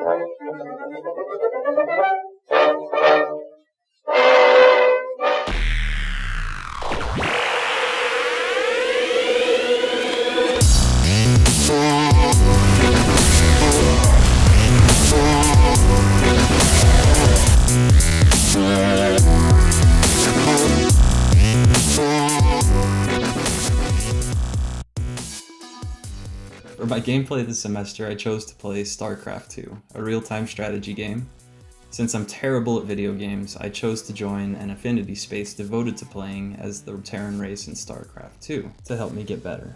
For my gameplay this semester, I chose to play StarCraft 2, a real-time strategy game. Since I'm terrible at video games, I chose to join an affinity space devoted to playing as the Terran race in StarCraft 2 to help me get better.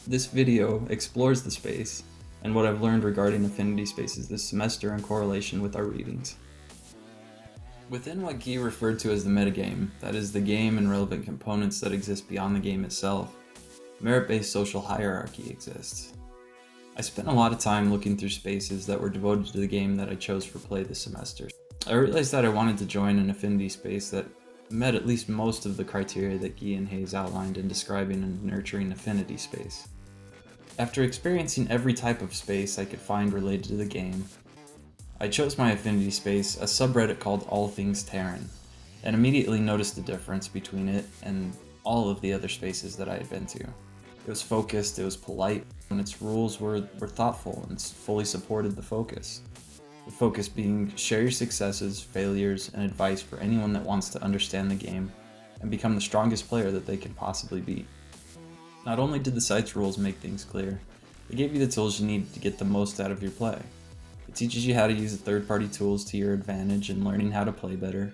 This video explores the space and what I've learned regarding affinity spaces this semester in correlation with our readings. Within what Guy referred to as the metagame, that is the game and relevant components that exist beyond the game itself, merit-based social hierarchy exists. I spent a lot of time looking through spaces that were devoted to the game that I chose for play this semester. I realized that I wanted to join an affinity space that met at least most of the criteria that Guy and Hayes outlined in describing and nurturing affinity space. After experiencing every type of space I could find related to the game, I chose my affinity space, a subreddit called All Things Terran, and immediately noticed the difference between it and all of the other spaces that I had been to. It was focused, it was polite, and its rules were thoughtful and fully supported the focus. The focus being share your successes, failures, and advice for anyone that wants to understand the game and become the strongest player that they can possibly be. Not only did the site's rules make things clear, they gave you the tools you need to get the most out of your play. It teaches you how to use the third-party tools to your advantage in learning how to play better.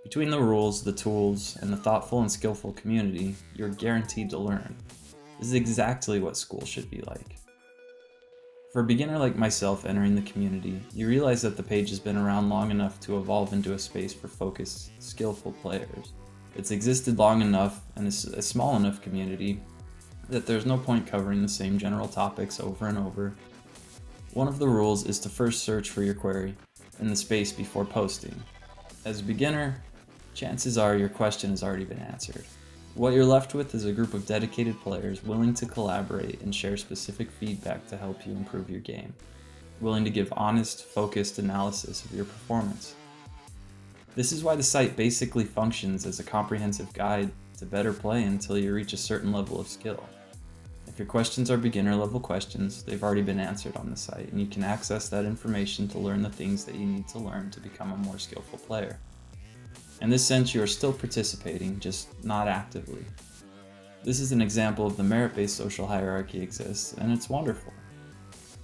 Between the rules, the tools, and the thoughtful and skillful community, you're guaranteed to learn. This is exactly what school should be like. For a beginner like myself entering the community, you realize that the page has been around long enough to evolve into a space for focused, skillful players. It's existed long enough and is a small enough community that there's no point covering the same general topics over and over. One of the rules is to first search for your query in the space before posting. As a beginner, chances are your question has already been answered. What you're left with is a group of dedicated players willing to collaborate and share specific feedback to help you improve your game, willing to give honest, focused analysis of your performance. This is why the site basically functions as a comprehensive guide to better play until you reach a certain level of skill. If your questions are beginner level questions, they've already been answered on the site, and you can access that information to learn the things that you need to learn to become a more skillful player. In this sense, you are still participating, just not actively. This is an example of the merit-based social hierarchy exists, and it's wonderful.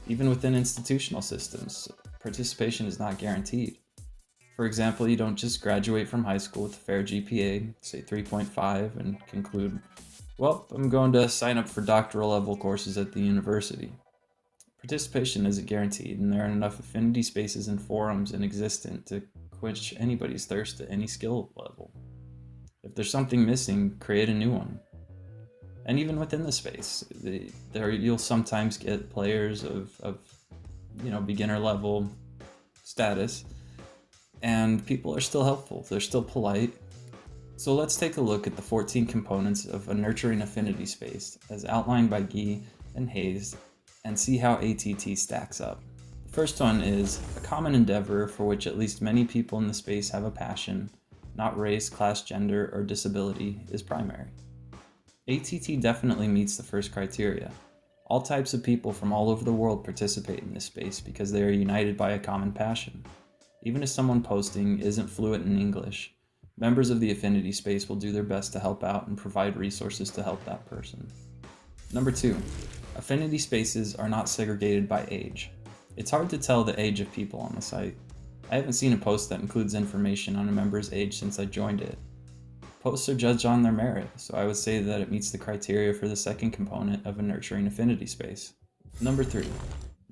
Even within institutional systems, participation is not guaranteed. For example, you don't just graduate from high school with a fair GPA, say 3.5, and conclude, well, I'm going to sign up for doctoral level courses at the university. Participation isn't guaranteed, and there are enough affinity spaces and forums in existence to quench anybody's thirst at any skill level. If there's something missing, create a new one. And even within the space, you'll sometimes get players of beginner level status, and people are still helpful, they're still polite. So let's take a look at the 14 components of a nurturing affinity space as outlined by Guy and Hayes, and see how ATT stacks up. The first one is a common endeavor for which at least many people in the space have a passion, not race, class, gender, or disability, is primary. ATT definitely meets the first criteria. All types of people from all over the world participate in this space because they are united by a common passion. Even if someone posting isn't fluent in English, members of the affinity space will do their best to help out and provide resources to help that person. Number 2, affinity spaces are not segregated by age. It's hard to tell the age of people on the site. I haven't seen a post that includes information on a member's age since I joined it. Posts are judged on their merit, so I would say that it meets the criteria for the second component of a nurturing affinity space. Number 3,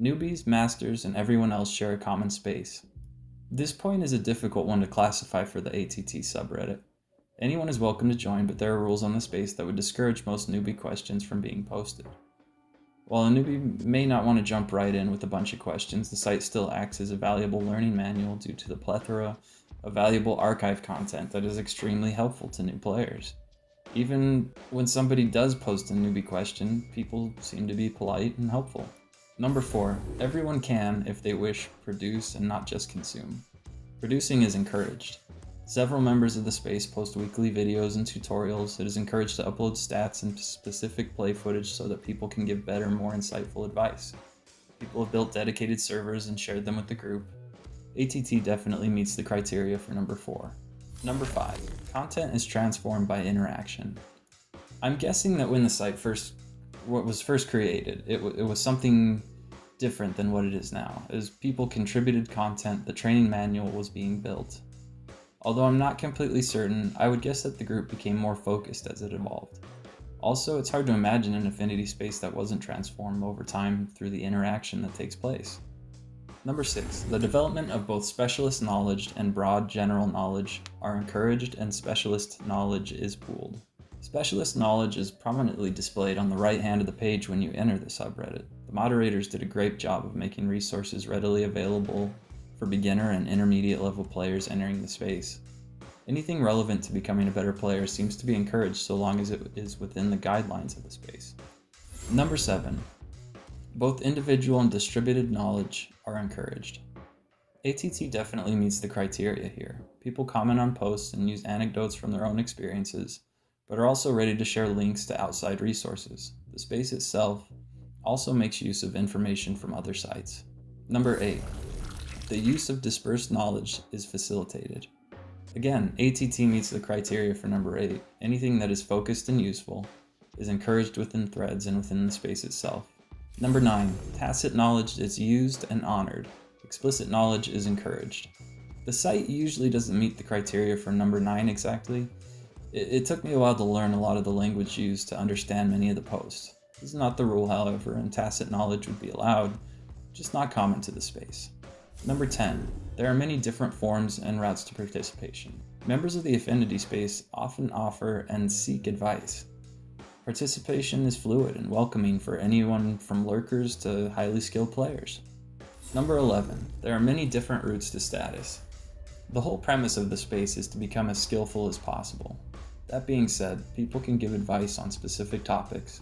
newbies, masters, and everyone else share a common space. This point is a difficult one to classify for the ATT subreddit. Anyone is welcome to join, but there are rules on the space that would discourage most newbie questions from being posted. While a newbie may not want to jump right in with a bunch of questions, the site still acts as a valuable learning manual due to the plethora of valuable archive content that is extremely helpful to new players. Even when somebody does post a newbie question, people seem to be polite and helpful. Number 4, everyone can, if they wish, produce and not just consume. Producing is encouraged. Several members of the space post weekly videos and tutorials. It is encouraged to upload stats and specific play footage so that people can give better, more insightful advice. People have built dedicated servers and shared them with the group. ATT definitely meets the criteria for number 4. Number 5, content is transformed by interaction. I'm guessing that when the site was first created, it was something different than what it is now. As people contributed content, the training manual was being built. Although I'm not completely certain, I would guess that the group became more focused as it evolved. Also, it's hard to imagine an affinity space that wasn't transformed over time through the interaction that takes place. Number 6, the development of both specialist knowledge and broad general knowledge are encouraged, and specialist knowledge is pooled. Specialist knowledge is prominently displayed on the right hand of the page when you enter the subreddit. The moderators did a great job of making resources readily available for beginner and intermediate level players entering the space. Anything relevant to becoming a better player seems to be encouraged so long as it is within the guidelines of the space. Number 7, both individual and distributed knowledge are encouraged. ATT definitely meets the criteria here. People comment on posts and use anecdotes from their own experiences, but are also ready to share links to outside resources. The space itself also makes use of information from other sites. Number 8, the use of dispersed knowledge is facilitated. Again, ATT meets the criteria for number 8. Anything that is focused and useful is encouraged within threads and within the space itself. Number 9, tacit knowledge is used and honored. Explicit knowledge is encouraged. The site usually doesn't meet the criteria for number 9 exactly. It took me a while to learn a lot of the language used to understand many of the posts. This is not the rule, however, and tacit knowledge would be allowed, just not common to the space. Number 10, there are many different forms and routes to participation. Members of the affinity space often offer and seek advice. Participation is fluid and welcoming for anyone from lurkers to highly skilled players. Number 11, there are many different routes to status. The whole premise of the space is to become as skillful as possible. That being said, people can give advice on specific topics,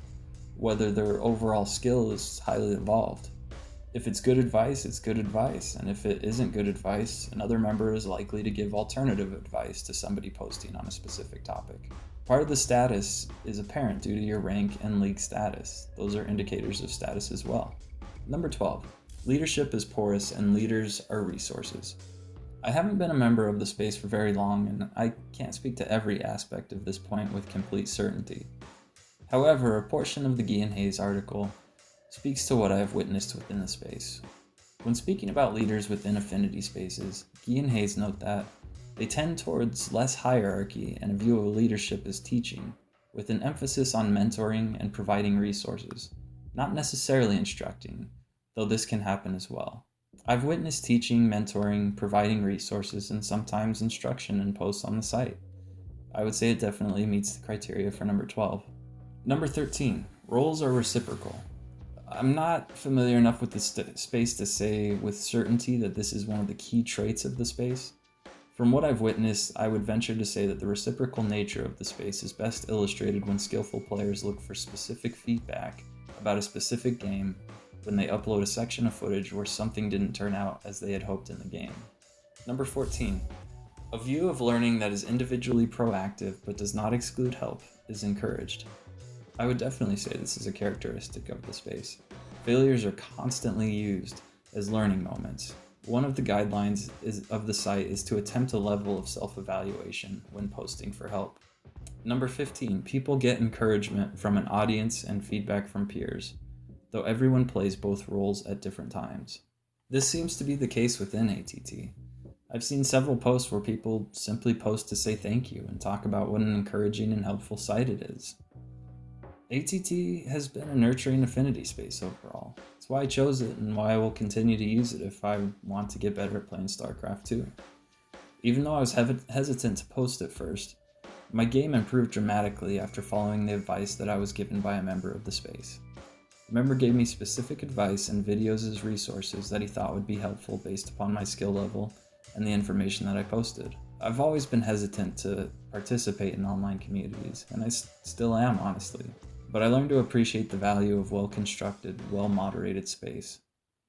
whether their overall skill is highly evolved. If it's good advice, it's good advice, and if it isn't good advice, another member is likely to give alternative advice to somebody posting on a specific topic. Part of the status is apparent due to your rank and league status. Those are indicators of status as well. Number 12, leadership is porous and leaders are resources. I haven't been a member of the space for very long, and I can't speak to every aspect of this point with complete certainty. However, a portion of the Guy and Hayes article speaks to what I have witnessed within the space. When speaking about leaders within affinity spaces, Guy and Hayes note that they tend towards less hierarchy and a view of leadership as teaching, with an emphasis on mentoring and providing resources, not necessarily instructing, though this can happen as well. I've witnessed teaching, mentoring, providing resources, and sometimes instruction in posts on the site. I would say it definitely meets the criteria for number 12. Number 13, roles are reciprocal. I'm not familiar enough with the space to say with certainty that this is one of the key traits of the space. From what I've witnessed, I would venture to say that the reciprocal nature of the space is best illustrated when skillful players look for specific feedback about a specific game when they upload a section of footage where something didn't turn out as they had hoped in the game. Number 14, a view of learning that is individually proactive but does not exclude help is encouraged. I would definitely say this is a characteristic of the space. Failures are constantly used as learning moments. One of the guidelines of the site is to attempt a level of self-evaluation when posting for help. Number 15, people get encouragement from an audience and feedback from peers, though everyone plays both roles at different times. This seems to be the case within ATT. I've seen several posts where people simply post to say thank you and talk about what an encouraging and helpful site it is. ATT has been a nurturing affinity space overall. That's why I chose it and why I will continue to use it if I want to get better at playing StarCraft 2. Even though I was hesitant to post at first, my game improved dramatically after following the advice that I was given by a member of the space. The member gave me specific advice and videos as resources that he thought would be helpful based upon my skill level and the information that I posted. I've always been hesitant to participate in online communities, and I still am, honestly. but I learned to appreciate the value of well-constructed, well-moderated space.